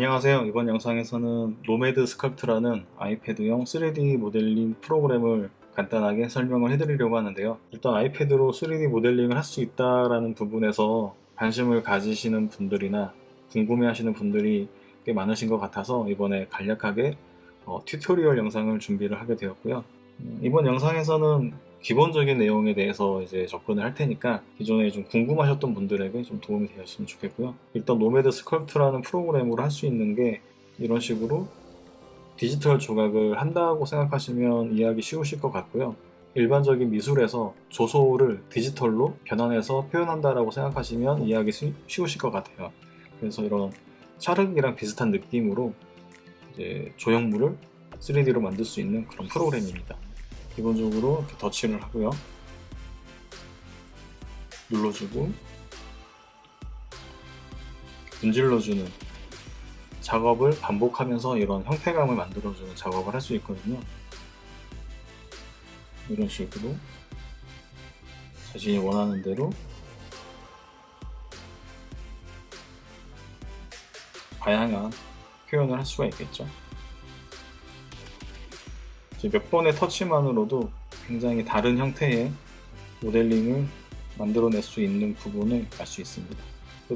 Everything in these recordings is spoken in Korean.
안녕하세요. 이번 영상에서는 노매드 스컬프트라는 아이패드용 3D 모델링 프로그램을 간단하게 설명을 해드리려고 하는데요. 일단 아이패드로 3D 모델링을 할 수 있다라는 부분에서 관심을 가지시는 분들이나 궁금해하시는 분들이 꽤 많으신 것 같아서 이번에 간략하게 튜토리얼 영상을 준비를 하게 되었고요. 이번 영상에서는 기본적인 내용에 대해서 이제 접근을 할 테니까 기존에 좀 궁금하셨던 분들에게 좀 도움이 되었으면 좋겠고요. 일단 노매드 스컬프트라는 프로그램으로 할 수 있는 게 이런 식으로 디지털 조각을 한다고 생각하시면 이해하기 쉬우실 것 같고요. 일반적인 미술에서 조소를 디지털로 변환해서 표현한다라고 생각하시면 이해하기 쉬우실 것 같아요. 그래서 이런 촬영이랑 비슷한 느낌으로 이제 조형물을 3D로 만들 수 있는 그런 프로그램입니다. 기본적으로 이렇게 터치를 하고요. 눌러주고 문질러주는 작업을 반복하면서 이런 형태감을 만들어주는 작업을 할 수 있거든요. 이런 식으로 자신이 원하는 대로 다양한 표현을 할 수가 있겠죠. 몇 번의 터치만으로도 굉장히 다른 형태의 모델링을 만들어낼 수 있는 부분을 알 수 있습니다.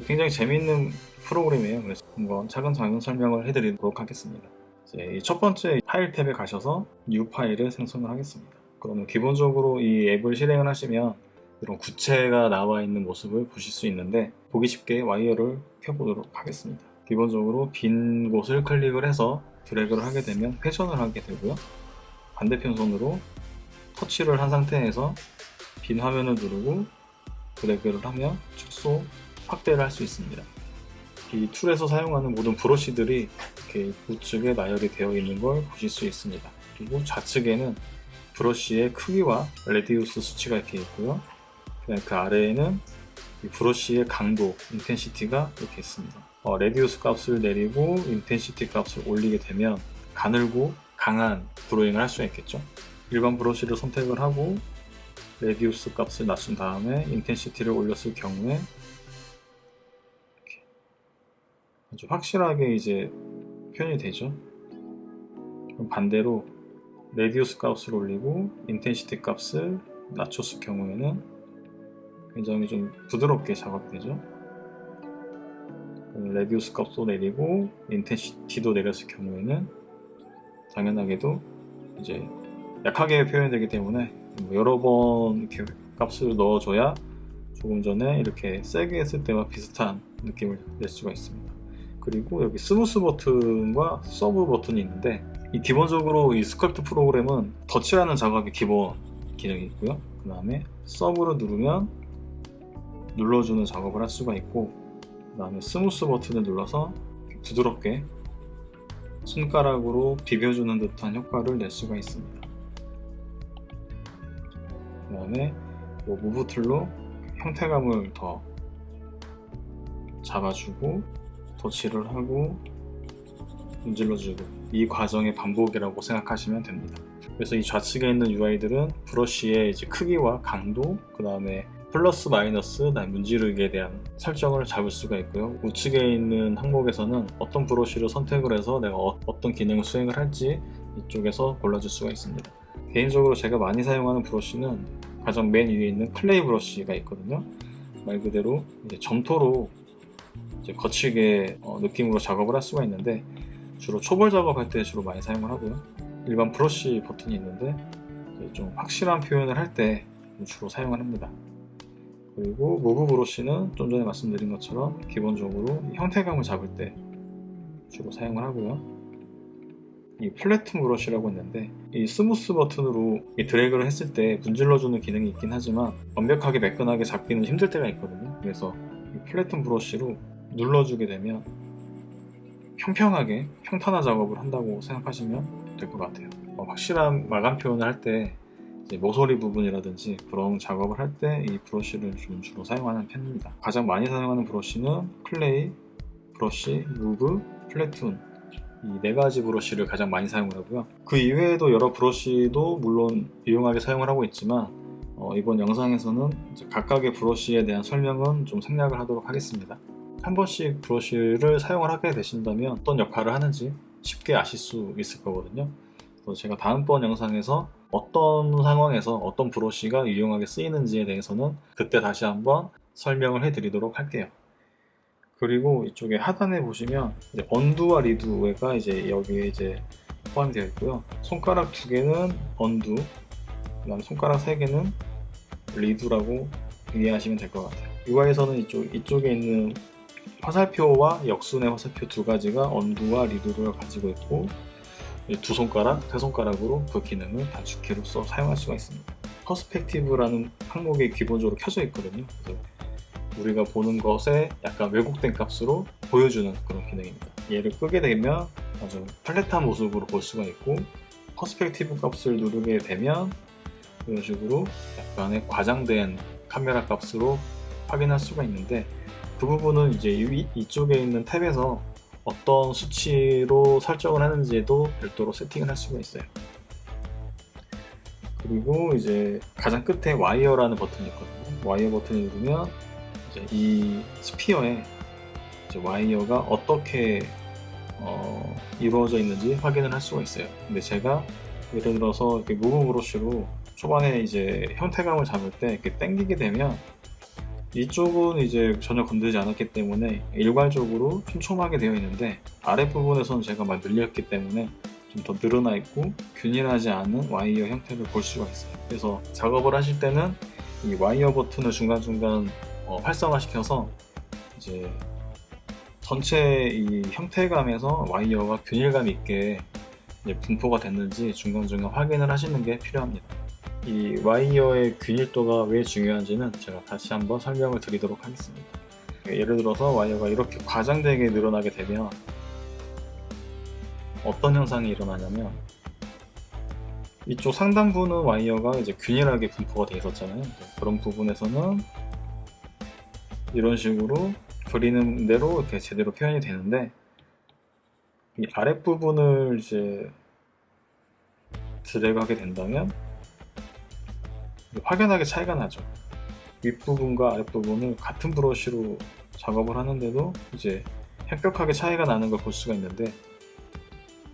굉장히 재미있는 프로그램이에요. 그래서 한번 차근차근 설명을 해드리도록 하겠습니다. 이제 첫 번째 파일 탭에 가셔서 뉴 파일을 생성을 하겠습니다. 그러면 기본적으로 이 앱을 실행을 하시면 이런 구체가 나와 있는 모습을 보실 수 있는데 보기 쉽게 와이어를 켜보도록 하겠습니다. 기본적으로 빈 곳을 클릭을 해서 드래그를 하게 되면 회전을 하게 되고요. 반대편 손으로 터치를 한 상태에서 빈 화면을 누르고 드래그를 하면 축소, 확대를 할 수 있습니다. 이 툴에서 사용하는 모든 브러쉬들이 이렇게 우측에 나열이 되어 있는 걸 보실 수 있습니다. 그리고 좌측에는 브러쉬의 크기와 레디우스 수치가 이렇게 있고요. 그다음에 그 아래에는 이 브러쉬의 강도, 인텐시티가 이렇게 있습니다. 레디우스 값을 내리고 인텐시티 값을 올리게 되면 가늘고 강한 드로잉을 할 수가 있겠죠. 일반 브러쉬를 선택을 하고 레디우스 값을 낮춘 다음에 인텐시티를 올렸을 경우에 이렇게 아주 확실하게 이제 표현이 되죠. 그럼 반대로 레디우스 값을 올리고 인텐시티 값을 낮췄을 경우에는 굉장히 좀 부드럽게 작업이 되죠. 레디우스 값도 내리고 인텐시티도 내렸을 경우에는 당연하게도 이제 약하게 표현되기 때문에 여러 번 이렇게 값을 넣어줘야 조금 전에 이렇게 세게 했을 때와 비슷한 느낌을 낼 수가 있습니다. 그리고 여기 스무스 버튼과 서브 버튼이 있는데 이 기본적으로 이 스컬프트 프로그램은 터치라는 작업이 기본 기능이 있고요. 그 다음에 서브를 누르면 눌러주는 작업을 할 수가 있고 그 다음에 스무스 버튼을 눌러서 부드럽게 손가락으로 비벼주는 듯한 효과를 낼 수가 있습니다. 그 다음에 무브 툴로 형태감을 더 잡아주고 터치를 하고 문질러주고 이 과정의 반복이라고 생각하시면 됩니다. 그래서 이 좌측에 있는 UI들은 브러쉬의 이제 크기와 강도, 그 다음에 플러스 마이너스, 그다음에 문지르기에 대한 설정을 잡을 수가 있고요. 우측에 있는 항목에서는 어떤 브러쉬를 선택을 해서 내가 어떤 기능을 수행을 할지 이쪽에서 골라줄 수가 있습니다. 개인적으로 제가 많이 사용하는 브러쉬는 가장 맨 위에 있는 클레이 브러쉬가 있거든요. 말 그대로 이제 점토로 이제 거칠게 느낌으로 작업을 할 수가 있는데 주로 초벌 작업할 때 주로 많이 사용을 하고요. 일반 브러쉬 버튼이 있는데 좀 확실한 표현을 할 때 주로 사용을 합니다. 그리고 무브 브러쉬는 좀 전에 말씀드린 것처럼 기본적으로 형태감을 잡을 때 주로 사용을 하고요. 이 플래툰 브러쉬라고 있는데 이 스무스 버튼으로 이 드래그를 했을 때 문질러주는 기능이 있긴 하지만 완벽하게 매끈하게 잡기는 힘들 때가 있거든요. 그래서 이 플래툰 브러쉬로 눌러주게 되면 평평하게 평탄화 작업을 한다고 생각하시면 될 것 같아요. 확실한 마감 표현을 할 때 모서리 부분이라든지 그런 작업을 할 때 이 브러쉬를 좀 주로 사용하는 편입니다. 가장 많이 사용하는 브러쉬는 클레이, 브러쉬, 무브, 플래툰 이 네 가지 브러쉬를 가장 많이 사용을 하고요. 그 이외에도 여러 브러쉬도 물론 유용하게 사용을 하고 있지만 이번 영상에서는 각각의 브러쉬에 대한 설명은 좀 생략을 하도록 하겠습니다. 한 번씩 브러쉬를 사용을 하게 되신다면 어떤 역할을 하는지 쉽게 아실 수 있을 거거든요. 그래서 제가 다음번 영상에서 어떤 상황에서 어떤 브러쉬가 유용하게 쓰이는지에 대해서는 그때 다시 한번 설명을 해드리도록 할게요. 그리고 이쪽에 하단에 보시면 이제 언두와 리두가 이제 여기에 이제 포함이 되어 있고요. 손가락 2개는 언두, 그다음 손가락 3개는 리두라고 이해하시면 될 것 같아요. UI에서는 이쪽에 있는 화살표와 역순의 화살표 2가지가 언두와 리두를 가지고 있고, 두 손가락, 세 손가락으로 그 기능을 단축키로써 사용할 수가 있습니다. 퍼스펙티브라는 항목이 기본적으로 켜져 있거든요. 그래서 우리가 보는 것에 약간 왜곡된 값으로 보여주는 그런 기능입니다. 얘를 끄게 되면 아주 플랫한 모습으로 볼 수가 있고, 퍼스펙티브 값을 누르게 되면 이런 식으로 약간의 과장된 카메라 값으로 확인할 수가 있는데, 그 부분은 이제 이쪽에 있는 탭에서 어떤 수치로 설정을 하는지에도 별도로 세팅을 할 수가 있어요. 그리고 이제 가장 끝에 와이어라는 버튼이 있거든요. 와이어 버튼을 누르면 이제 이 스피어에 이제 와이어가 어떻게 이루어져 있는지 확인을 할 수가 있어요. 근데 제가 예를 들어서 이렇게 무브 브러쉬로 초반에 이제 형태감을 잡을 때 이렇게 당기게 되면 이쪽은 이제 전혀 건드리지 않았기 때문에 일괄적으로 촘촘하게 되어 있는데, 아랫부분에서는 제가 막 늘렸기 때문에 좀 더 늘어나 있고 균일하지 않은 와이어 형태를 볼 수가 있어요. 그래서 작업을 하실 때는 이 와이어 버튼을 중간중간 활성화시켜서 이제 전체 이 형태감에서 와이어가 균일감 있게 이제 분포가 됐는지 중간중간 확인을 하시는 게 필요합니다. 이 와이어의 균일도가 왜 중요한지는 제가 다시 한번 설명을 드리도록 하겠습니다. 예를 들어서 와이어가 이렇게 과장되게 늘어나게 되면 어떤 현상이 일어나냐면, 이쪽 상단부는 와이어가 이제 균일하게 분포가 되어 있었잖아요. 그런 부분에서는 이런 식으로 그리는 대로 이렇게 제대로 표현이 되는데, 이 아랫부분을 이제 드래그하게 된다면 확연하게 차이가 나죠. 윗부분과 아랫부분을 같은 브러쉬로 작업을 하는데도 이제 혁격하게 차이가 나는 걸 볼 수가 있는데,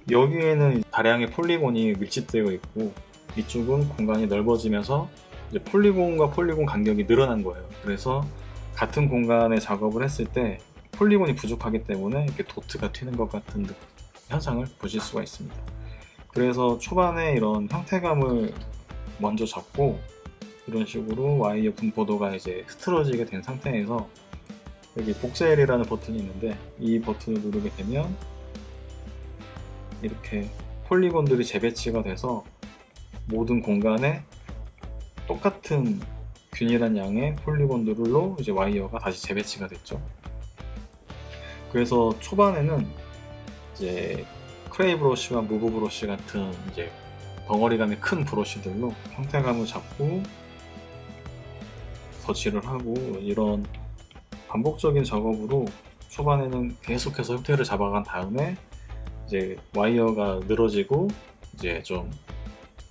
여기에는 다량의 폴리곤이 밀집되어 있고 이쪽은 공간이 넓어지면서 이제 폴리곤과 폴리곤 간격이 늘어난 거예요. 그래서 같은 공간에 작업을 했을 때 폴리곤이 부족하기 때문에 이렇게 도트가 튀는 것 같은 현상을 보실 수가 있습니다. 그래서 초반에 이런 형태감을 먼저 잡고 이런 식으로 와이어 분포도가 이제 흐트러지게 된 상태에서 여기 복셀이라는 버튼이 있는데, 이 버튼을 누르게 되면 이렇게 폴리곤들이 재배치가 돼서 모든 공간에 똑같은 균일한 양의 폴리곤들로 이제 와이어가 다시 재배치가 됐죠. 그래서 초반에는 이제 크레이 브러쉬와 무브 브러쉬 같은 이제 덩어리감이 큰 브러쉬들로 형태감을 잡고 덧칠을 하고, 이런 반복적인 작업으로 초반에는 계속해서 형태를 잡아간 다음에 이제 와이어가 늘어지고 이제 좀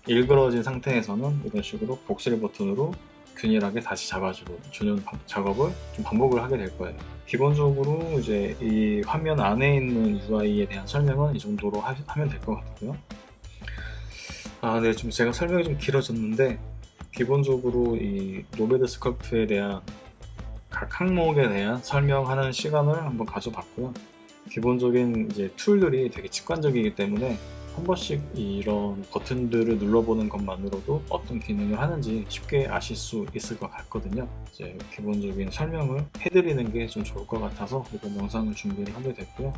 일그러진 상태에서는 이런 식으로 복실 버튼으로 균일하게 다시 잡아주는 작업을 좀 반복을 하게 될 거예요. 기본적으로 이제 이 화면 안에 있는 UI에 대한 설명은 이 정도로 하면 될 것 같고요. 네, 좀 제가 설명이 좀 길어졌는데, 기본적으로 이 노매드 스컬프트에 대한 각 항목에 대한 설명하는 시간을 한번 가져봤고요. 기본적인 이제 툴들이 되게 직관적이기 때문에 한 번씩 이런 버튼들을 눌러보는 것만으로도 어떤 기능을 하는지 쉽게 아실 수 있을 것 같거든요. 이제 기본적인 설명을 해드리는 게 좀 좋을 것 같아서 이번 영상을 준비를 하게 됐고요.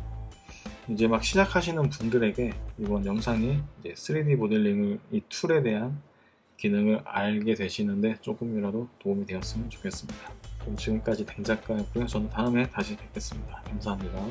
이제 막 시작하시는 분들에게 이번 영상이 이제 3D 모델링을 이 툴에 대한 기능을 알게 되시는데 조금이라도 도움이 되었으면 좋겠습니다. 그럼 지금까지 댕작가였고요. 저는 다음에 다시 뵙겠습니다. 감사합니다.